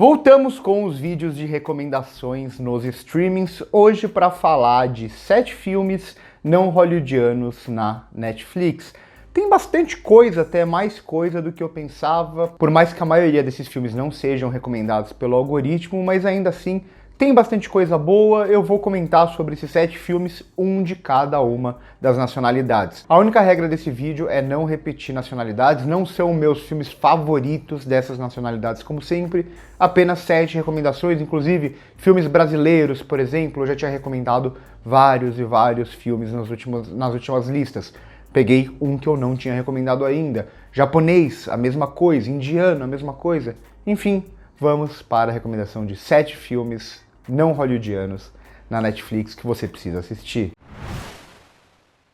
Voltamos com os vídeos de recomendações nos streamings, hoje para falar de 7 filmes não hollywoodianos na Netflix. Tem bastante coisa, até mais coisa do que eu pensava, por mais que a maioria desses filmes não sejam recomendados pelo algoritmo, mas ainda assim tem bastante coisa boa. Eu vou comentar sobre esses 7 filmes, um de cada uma das nacionalidades. A única regra desse vídeo é não repetir nacionalidades, não são meus filmes favoritos dessas nacionalidades, como sempre, apenas 7 recomendações, inclusive filmes brasileiros, por exemplo, eu já tinha recomendado vários e vários filmes nas últimas listas. Peguei um que eu não tinha recomendado ainda. Japonês, a mesma coisa. Indiano, a mesma coisa. Enfim, vamos para a recomendação de 7 filmes não hollywoodianos na Netflix que você precisa assistir.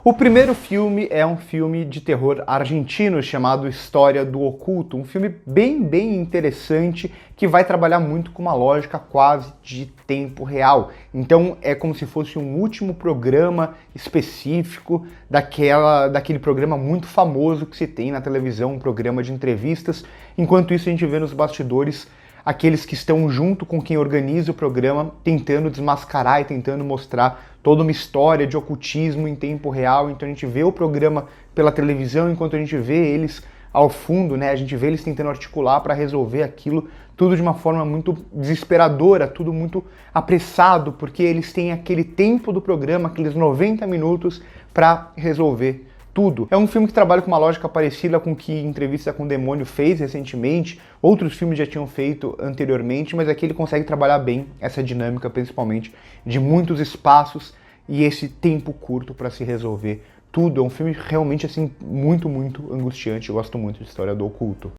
O primeiro filme é um filme de terror argentino chamado História do Oculto, um filme bem interessante que vai trabalhar muito com uma lógica quase de tempo real. Então é como se fosse um último programa específico daquele programa muito famoso que se tem na televisão, um programa de entrevistas. Enquanto isso a gente vê nos bastidores aqueles que estão junto com quem organiza o programa, tentando desmascarar e tentando mostrar toda uma história de ocultismo em tempo real. Então a gente vê o programa pela televisão, enquanto a gente vê eles ao fundo, né? A gente vê eles tentando articular para resolver aquilo, tudo de uma forma muito desesperadora, tudo muito apressado, porque eles têm aquele tempo do programa, aqueles 90 minutos para resolver tudo. É um filme que trabalha com uma lógica parecida com o que Entrevista com o Demônio fez recentemente, outros filmes já tinham feito anteriormente, mas aqui ele consegue trabalhar bem essa dinâmica, principalmente de muitos espaços e esse tempo curto para se resolver tudo. É um filme realmente assim muito angustiante, eu gosto muito de História do Oculto.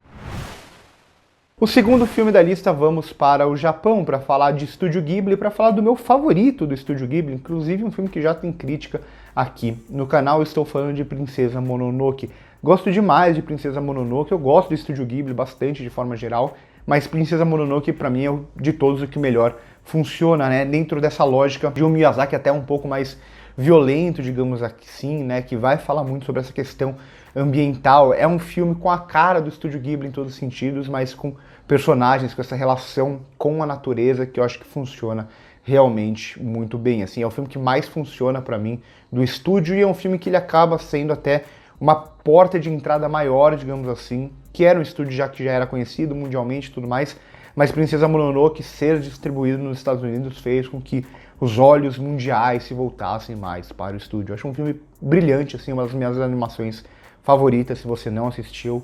O segundo filme da lista, vamos para o Japão, para falar de Estúdio Ghibli, para falar do meu favorito do Estúdio Ghibli, inclusive um filme que já tem crítica aqui no canal. Eu estou falando de Princesa Mononoke. Gosto demais de Princesa Mononoke, eu gosto do Estúdio Ghibli bastante de forma geral, mas Princesa Mononoke para mim é de todos o que melhor funciona, né? Dentro dessa lógica de um Miyazaki até um pouco mais violento, digamos assim, né? Que vai falar muito sobre essa questão ambiental. É um filme com a cara do Estúdio Ghibli em todos os sentidos, mas com personagens, com essa relação com a natureza que eu acho que funciona realmente muito bem. Assim, é o filme que mais funciona para mim do estúdio e é um filme que ele acaba sendo até uma porta de entrada maior, digamos assim, que era um estúdio que já era conhecido mundialmente e tudo mais, mas Princesa Mononoke ser distribuído nos Estados Unidos fez com que os olhos mundiais se voltassem mais para o estúdio. Eu acho um filme brilhante, assim, uma das minhas animações favoritas. Se você não assistiu,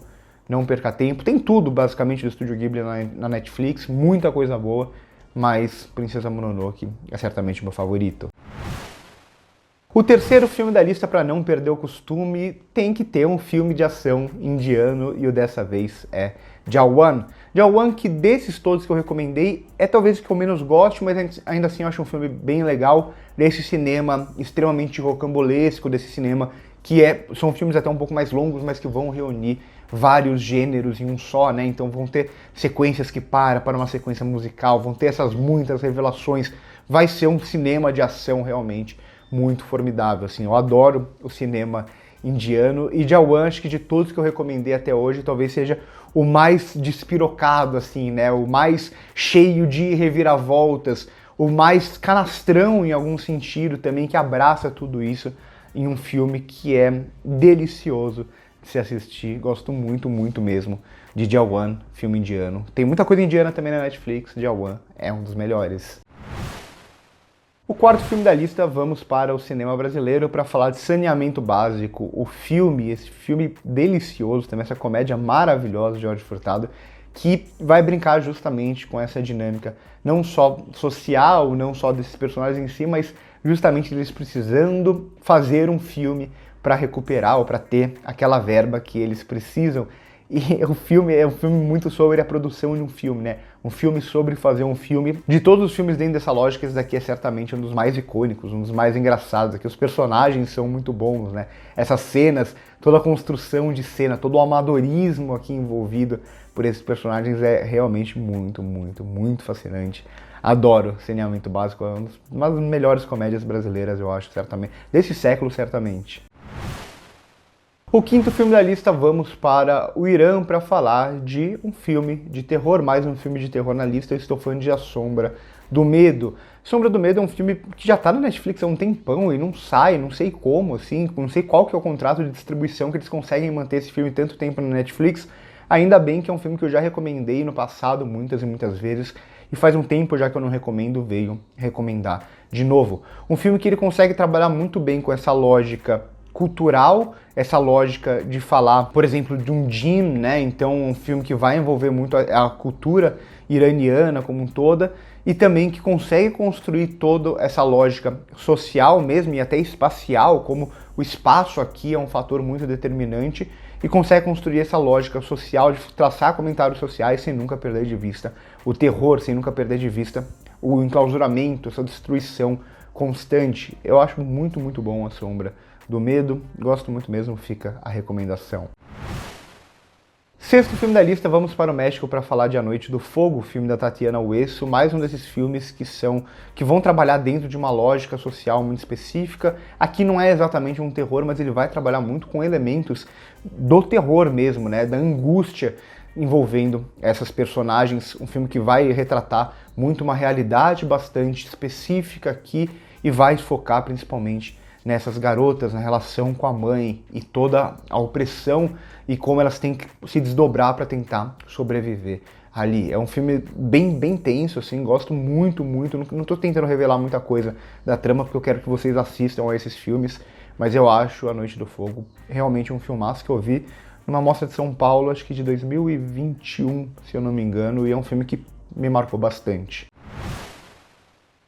não perca tempo. Tem tudo, basicamente, do Estúdio Ghibli na Netflix, muita coisa boa, mas Princesa Mononoke é certamente o meu favorito. O terceiro filme da lista, para não perder o costume, tem que ter um filme de ação indiano, e o dessa vez é Jawan. Jawan, que desses todos que eu recomendei, é talvez o que eu menos goste, mas ainda assim eu acho um filme bem legal, desse cinema extremamente rocambolesco, desse cinema que são filmes até um pouco mais longos, mas que vão reunir vários gêneros em um só, né? Então vão ter sequências que para uma sequência musical, vão ter essas muitas revelações. Vai ser um cinema de ação realmente muito formidável, assim. Eu adoro o cinema indiano e Jawan, acho que de todos que eu recomendei até hoje, talvez seja o mais despirocado, assim, né? O mais cheio de reviravoltas, o mais canastrão em algum sentido também, que abraça tudo isso em um filme que é delicioso de se assistir. Gosto muito mesmo de Jawan, filme indiano. Tem muita coisa indiana também na Netflix, Jawan é um dos melhores. O quarto filme da lista, vamos para o cinema brasileiro para falar de Saneamento Básico, esse filme delicioso, também essa comédia maravilhosa de Jorge Furtado, que vai brincar justamente com essa dinâmica, não só social, não só desses personagens em si, mas justamente eles precisando fazer um filme para recuperar ou para ter aquela verba que eles precisam. E o filme é um filme muito sobre a produção de um filme, né? Um filme sobre fazer um filme. De todos os filmes dentro dessa lógica, esse daqui é certamente um dos mais icônicos, um dos mais engraçados. Aqui os personagens são muito bons, né? Essas cenas, toda a construção de cena, todo o amadorismo aqui envolvido por esses personagens é realmente muito fascinante. Adoro Saneamento Básico, é uma das melhores comédias brasileiras, eu acho, certamente. Desse século, certamente. O quinto filme da lista, vamos para o Irã para falar de um filme de terror, mais um filme de terror na lista. Eu estou falando de A Sombra do Medo. Sombra do Medo é um filme que já está na Netflix há um tempão e não sai, não sei como, assim, não sei qual que é o contrato de distribuição que eles conseguem manter esse filme tanto tempo na Netflix. Ainda bem que é um filme que eu já recomendei no passado muitas e muitas vezes, e faz um tempo já que eu não recomendo, veio recomendar de novo. Um filme que ele consegue trabalhar muito bem com essa lógica cultural, essa lógica de falar, por exemplo, de um djinn, né? Então um filme que vai envolver muito a cultura iraniana como um toda, e também que consegue construir toda essa lógica social mesmo e até espacial, como o espaço aqui é um fator muito determinante, e consegue construir essa lógica social de traçar comentários sociais sem nunca perder de vista o terror, sem nunca perder de vista o enclausuramento, essa destruição constante. Eu acho muito, muito bom A Sombra do Medo, gosto muito mesmo, fica a recomendação. Sexto filme da lista, vamos para o México para falar de A Noite do Fogo, filme da Tatiana Hueso, mais um desses filmes que vão trabalhar dentro de uma lógica social muito específica. Aqui não é exatamente um terror, mas ele vai trabalhar muito com elementos do terror mesmo, né, da angústia envolvendo essas personagens, um filme que vai retratar muito uma realidade bastante específica aqui e vai focar principalmente nessas garotas, na relação com a mãe e toda a opressão e como elas têm que se desdobrar para tentar sobreviver ali. É um filme bem tenso, assim, gosto muito, não tô tentando revelar muita coisa da trama porque eu quero que vocês assistam a esses filmes, mas eu acho A Noite do Fogo realmente um filmaço que eu vi numa mostra de São Paulo, acho que de 2021, se eu não me engano, e é um filme que me marcou bastante.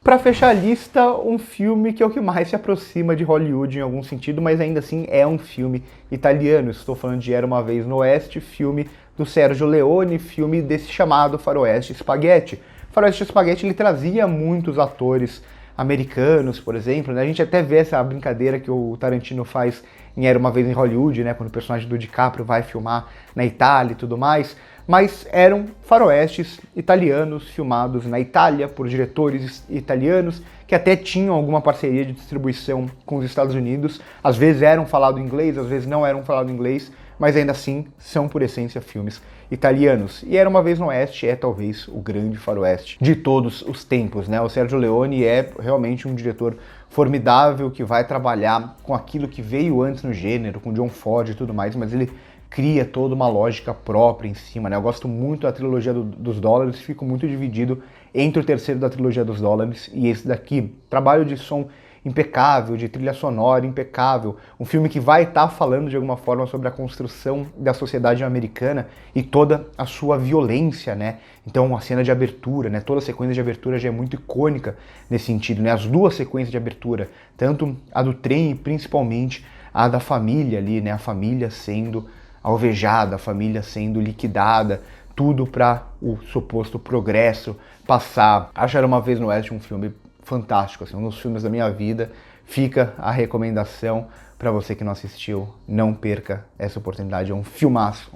Para fechar a lista, um filme que é o que mais se aproxima de Hollywood em algum sentido, mas ainda assim é um filme italiano. Estou falando de Era Uma Vez no Oeste, filme do Sergio Leone, filme desse chamado Faroeste Spaghetti. Faroeste Spaghetti, ele trazia muitos atores americanos, por exemplo, né? A gente até vê essa brincadeira que o Tarantino faz em Era Uma Vez em Hollywood, né? Quando o personagem do DiCaprio vai filmar na Itália e tudo mais, mas eram faroestes italianos filmados na Itália por diretores italianos que até tinham alguma parceria de distribuição com os Estados Unidos. Às vezes eram falados em inglês, às vezes não eram falados em inglês, mas ainda assim são por essência filmes italianos. E Era Uma Vez no Oeste é talvez o grande faroeste de todos os tempos, né? O Sergio Leone é realmente um diretor formidável que vai trabalhar com aquilo que veio antes no gênero, com John Ford e tudo mais, mas ele cria toda uma lógica própria em cima, né? Eu gosto muito da trilogia dos dólares, fico muito dividido entre o terceiro da trilogia dos dólares e esse daqui. Trabalho de som impecável, de trilha sonora impecável, um filme que vai estar falando de alguma forma sobre a construção da sociedade americana e toda a sua violência, né? Então a cena de abertura, né? Toda a sequência de abertura já é muito icônica nesse sentido, né? As duas sequências de abertura, tanto a do trem e principalmente a da família ali, né? A família sendo alvejada, a família sendo liquidada, tudo para o suposto progresso passar. Acho Era Uma Vez no Oeste um filme fantástico, assim, um dos filmes da minha vida. Fica a recomendação para você que não assistiu, não perca essa oportunidade, é um filmaço,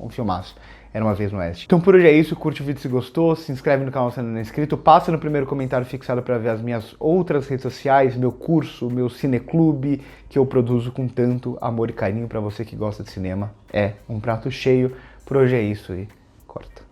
Era Uma Vez no Oeste. Então por hoje é isso, curte o vídeo se gostou, se inscreve no canal se ainda não é inscrito, passa no primeiro comentário fixado para ver as minhas outras redes sociais, meu curso, meu cineclube, que eu produzo com tanto amor e carinho para você que gosta de cinema. É um prato cheio, por hoje é isso e corta.